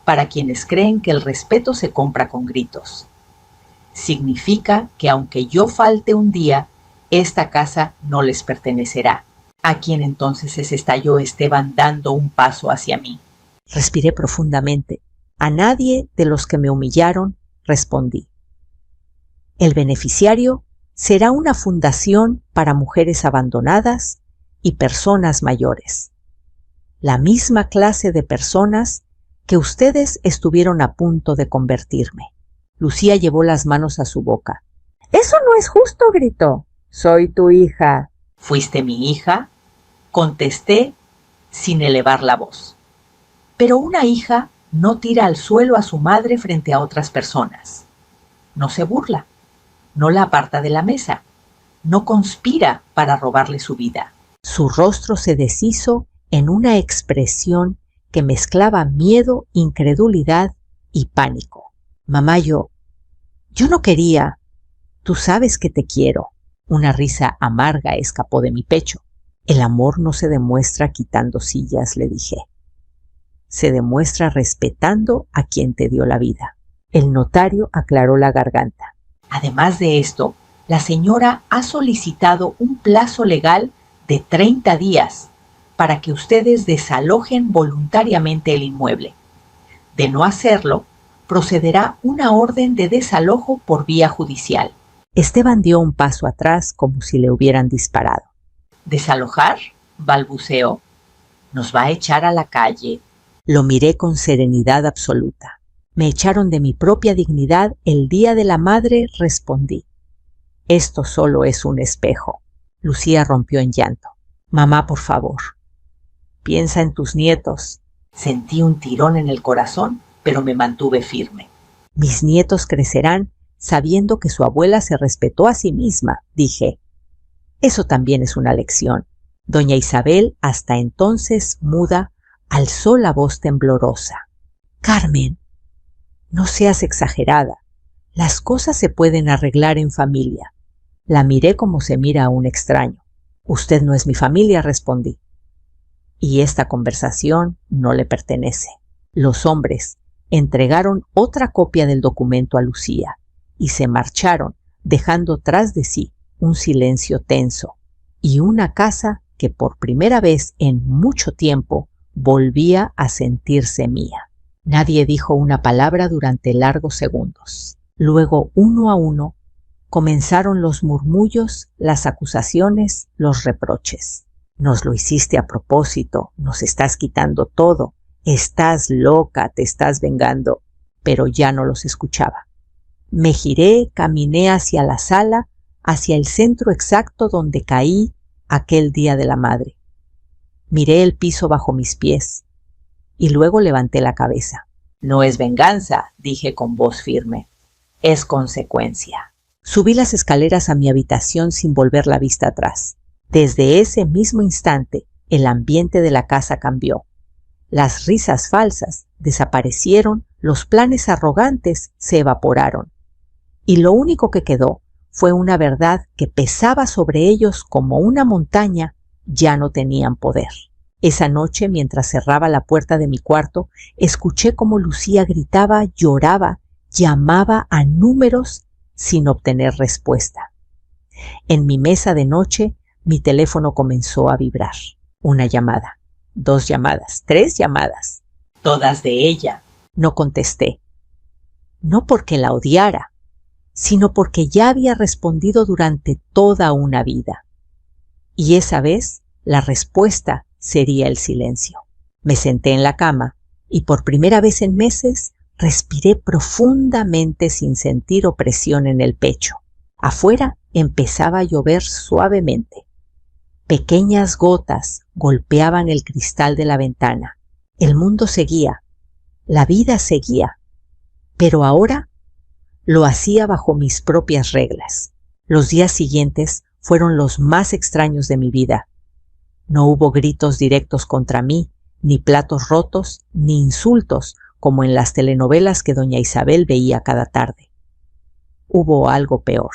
para quienes creen que el respeto se compra con gritos. Significa que aunque yo falte un día, esta casa no les pertenecerá. ¿A quién entonces es estalló Esteban dando un paso hacia mí? Respiré profundamente. A nadie de los que me humillaron, respondí. El beneficiario será una fundación para mujeres abandonadas y personas mayores. La misma clase de personas que ustedes estuvieron a punto de convertirme. Lucía llevó las manos a su boca. —¡Eso no es justo! —gritó. —Soy tu hija. —¿Fuiste mi hija? —contesté sin elevar la voz. Pero una hija no tira al suelo a su madre frente a otras personas. No se burla. No la aparta de la mesa. No conspira para robarle su vida. Su rostro se deshizo en una expresión que mezclaba miedo, incredulidad y pánico. Mamá, yo no quería. Tú sabes que te quiero. Una risa amarga escapó de mi pecho. El amor no se demuestra quitando sillas, le dije. Se demuestra respetando a quien te dio la vida. El notario aclaró la garganta. Además de esto, la señora ha solicitado un plazo legal de 30 días para que ustedes desalojen voluntariamente el inmueble. De no hacerlo, procederá una orden de desalojo por vía judicial. Esteban dio un paso atrás como si le hubieran disparado. ¿Desalojar?, balbuceó. ¿Nos va a echar a la calle? Lo miré con serenidad absoluta. Me echaron de mi propia dignidad el día de la madre, respondí. Esto solo es un espejo. Lucía rompió en llanto. Mamá, por favor, piensa en tus nietos. Sentí un tirón en el corazón, pero me mantuve firme. Mis nietos crecerán sabiendo que su abuela se respetó a sí misma, dije. Eso también es una lección. Doña Isabel, hasta entonces muda, alzó la voz temblorosa. Carmen, no seas exagerada. Las cosas se pueden arreglar en familia. La miré como se mira a un extraño. Usted no es mi familia, respondí. Y esta conversación no le pertenece. Los hombres entregaron otra copia del documento a Lucía y se marcharon, dejando tras de sí un silencio tenso y una casa que por primera vez en mucho tiempo volvía a sentirse mía. Nadie dijo una palabra durante largos segundos. Luego, uno a uno, comenzaron los murmullos, las acusaciones, los reproches. Nos lo hiciste a propósito, nos estás quitando todo, estás loca, te estás vengando. Pero ya no los escuchaba. Me giré, caminé hacia la sala, hacia el centro exacto donde caí aquel día de la madre. Miré el piso bajo mis pies y luego levanté la cabeza. No es venganza, dije con voz firme, es consecuencia. Subí las escaleras a mi habitación sin volver la vista atrás. Desde ese mismo instante, el ambiente de la casa cambió. Las risas falsas desaparecieron, los planes arrogantes se evaporaron. Y lo único que quedó fue una verdad que pesaba sobre ellos como una montaña. Ya no tenían poder. Esa noche, mientras cerraba la puerta de mi cuarto, escuché cómo Lucía gritaba, lloraba, llamaba a números sin obtener respuesta. En mi mesa de noche, mi teléfono comenzó a vibrar. Una llamada, 2 llamadas, 3 llamadas, todas de ella. No contesté. No porque la odiara, sino porque ya había respondido durante toda una vida. Y esa vez la respuesta sería el silencio. Me senté en la cama y por primera vez en meses respiré profundamente sin sentir opresión en el pecho. Afuera empezaba a llover suavemente. Pequeñas gotas golpeaban el cristal de la ventana. El mundo seguía. La vida seguía. Pero ahora lo hacía bajo mis propias reglas. Los días siguientes fueron los más extraños de mi vida. No hubo gritos directos contra mí, ni platos rotos, ni insultos, como en las telenovelas que doña Isabel veía cada tarde. Hubo algo peor.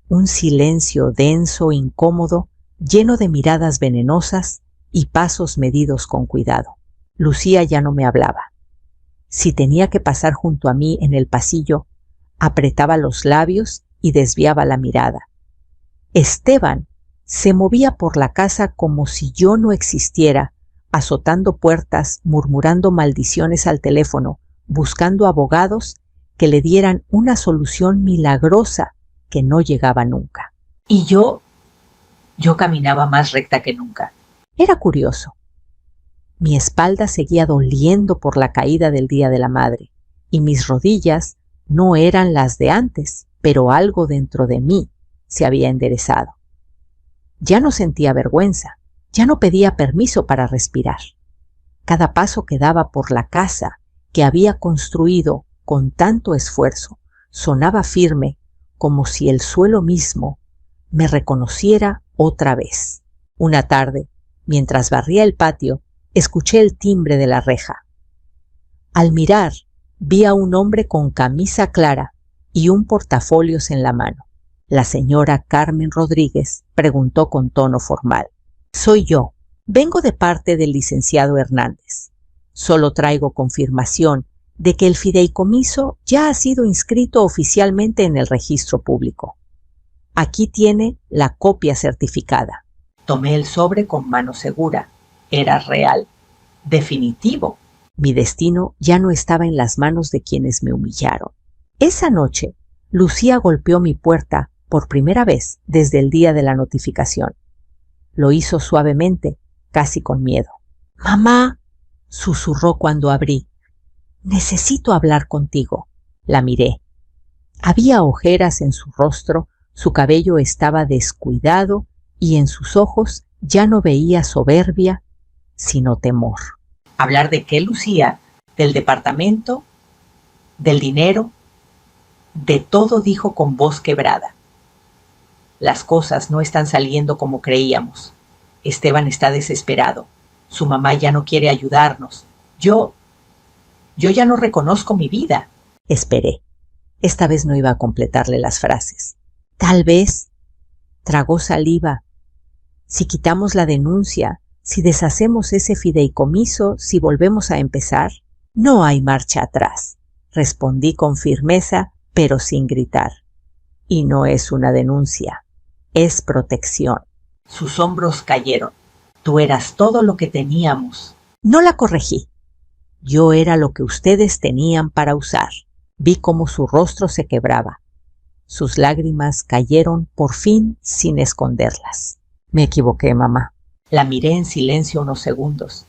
Un silencio denso, incómodo, lleno de miradas venenosas y pasos medidos con cuidado. Lucía ya no me hablaba. Si tenía que pasar junto a mí en el pasillo, apretaba los labios y desviaba la mirada. Esteban se movía por la casa como si yo no existiera, azotando puertas, murmurando maldiciones al teléfono, buscando abogados que le dieran una solución milagrosa que no llegaba nunca. Y yo caminaba más recta que nunca. Era curioso. Mi espalda seguía doliendo por la caída del Día de la Madre, y mis rodillas no eran las de antes, pero algo dentro de mí se había enderezado. Ya no sentía vergüenza, ya no pedía permiso para respirar. Cada paso que daba por la casa que había construido con tanto esfuerzo sonaba firme, como si el suelo mismo me reconociera otra vez. Una tarde, mientras barría el patio, escuché el timbre de la reja. Al mirar, vi a un hombre con camisa clara y un portafolios en la mano. La señora Carmen Rodríguez preguntó con tono formal: «Soy yo. Vengo de parte del licenciado Hernández. Solo traigo confirmación de que el fideicomiso ya ha sido inscrito oficialmente en el registro público. Aquí tiene la copia certificada». Tomé el sobre con mano segura. Era real, definitivo. Mi destino ya no estaba en las manos de quienes me humillaron. Esa noche, Lucía golpeó mi puerta por primera vez desde el día de la notificación. Lo hizo suavemente, casi con miedo. «Mamá», susurró cuando abrí. «Necesito hablar contigo». La miré. Había ojeras en su rostro, su cabello estaba descuidado y en sus ojos ya no veía soberbia, sino temor. ¿Hablar de qué, Lucía? ¿Del departamento? ¿Del dinero? De todo, dijo con voz quebrada. Las cosas no están saliendo como creíamos. Esteban está desesperado. Su mamá ya no quiere ayudarnos. Yo ya no reconozco mi vida. Esperé. Esta vez no iba a completarle las frases. Tal vez. Tragó saliva. Si quitamos la denuncia, si deshacemos ese fideicomiso, si volvemos a empezar, no hay marcha atrás. Respondí con firmeza, pero sin gritar. Y no es una denuncia, es protección. Sus hombros cayeron. Tú eras todo lo que teníamos. No la corregí. Yo era lo que ustedes tenían para usar. Vi cómo su rostro se quebraba. Sus lágrimas cayeron por fin sin esconderlas. Me equivoqué, mamá. La miré en silencio unos segundos.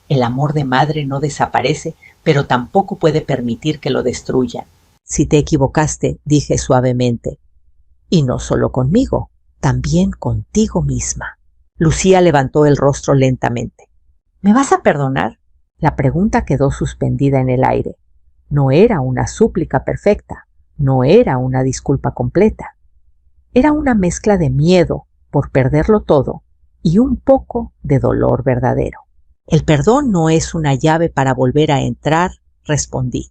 El amor de madre no desaparece, pero tampoco puede permitir que lo destruyan. Si te equivocaste, dije suavemente. Y no solo conmigo, también contigo misma. Lucía levantó el rostro lentamente. ¿Me vas a perdonar? La pregunta quedó suspendida en el aire. No era una súplica perfecta, no era una disculpa completa. Era una mezcla de miedo por perderlo todo y un poco de dolor verdadero. El perdón no es una llave para volver a entrar, respondí.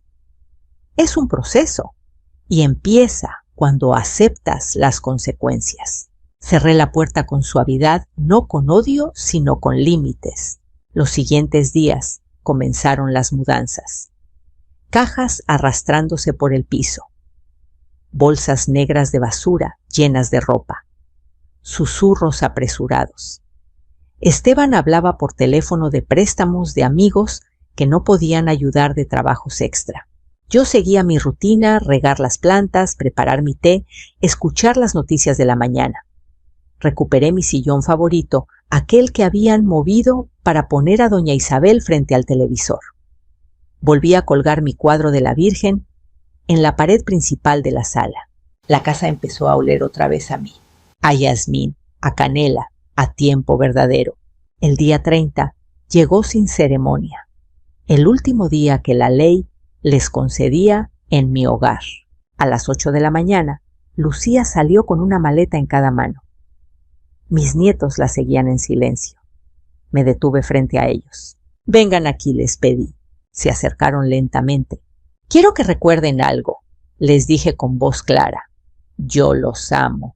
Es un proceso y empieza cuando aceptas las consecuencias. Cerré la puerta con suavidad, no con odio, sino con límites. Los siguientes días comenzaron las mudanzas. Cajas arrastrándose por el piso. Bolsas negras de basura llenas de ropa. Susurros apresurados. Esteban hablaba por teléfono de préstamos de amigos que no podían ayudar de trabajos extra. Yo seguía mi rutina, regar las plantas, preparar mi té, escuchar las noticias de la mañana. Recuperé mi sillón favorito, aquel que habían movido para poner a doña Isabel frente al televisor. Volví a colgar mi cuadro de la Virgen en la pared principal de la sala. La casa empezó a oler otra vez a mí. A Yasmín, a canela, a tiempo verdadero. El día 30 llegó sin ceremonia. El último día que la ley les concedía en mi hogar. A las 8 de la mañana, Lucía salió con una maleta en cada mano. Mis nietos la seguían en silencio. Me detuve frente a ellos. «Vengan aquí», les pedí. Se acercaron lentamente. «Quiero que recuerden algo», les dije con voz clara. «Yo los amo.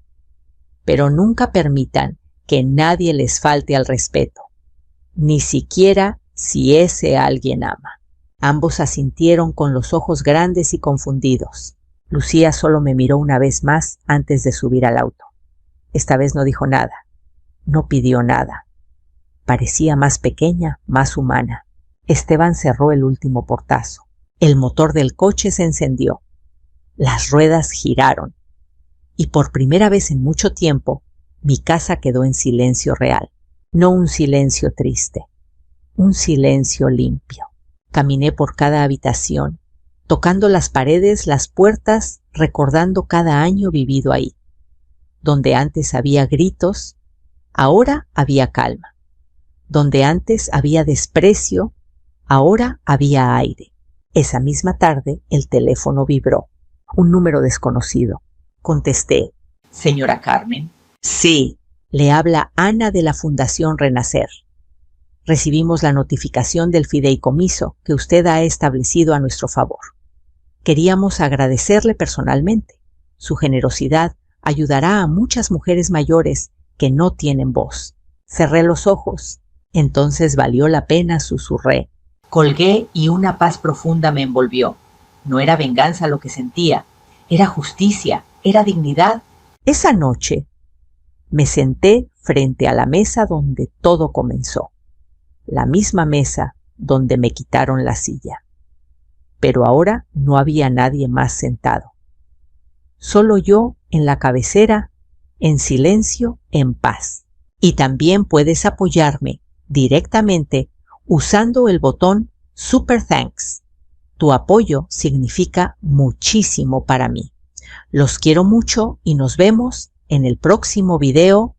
Pero nunca permitan que nadie les falte al respeto, ni siquiera si ese alguien ama». Ambos asintieron con los ojos grandes y confundidos. Lucía solo me miró una vez más antes de subir al auto. Esta vez no dijo nada, no pidió nada. Parecía más pequeña, más humana. Esteban cerró el último portazo. El motor del coche se encendió. Las ruedas giraron. Y por primera vez en mucho tiempo, mi casa quedó en silencio real. No un silencio triste, un silencio limpio. Caminé por cada habitación, tocando las paredes, las puertas, recordando cada año vivido ahí. Donde antes había gritos, ahora había calma. Donde antes había desprecio, ahora había aire. Esa misma tarde el teléfono vibró. Un número desconocido. Contesté. «Señora Carmen». «Sí», le habla Ana de la Fundación Renacer. «Recibimos la notificación del fideicomiso que usted ha establecido a nuestro favor. Queríamos agradecerle personalmente. Su generosidad ayudará a muchas mujeres mayores que no tienen voz». Cerré los ojos. «Entonces valió la pena», susurré. Colgué y una paz profunda me envolvió. No era venganza lo que sentía, era justicia, era dignidad. Esa noche me senté frente a la mesa donde todo comenzó. La misma mesa donde me quitaron la silla. Pero ahora no había nadie más sentado. Solo yo en la cabecera, en silencio, en paz. Y también puedes apoyarme directamente usando el botón Super Thanks. Tu apoyo significa muchísimo para mí. Los quiero mucho y nos vemos en el próximo video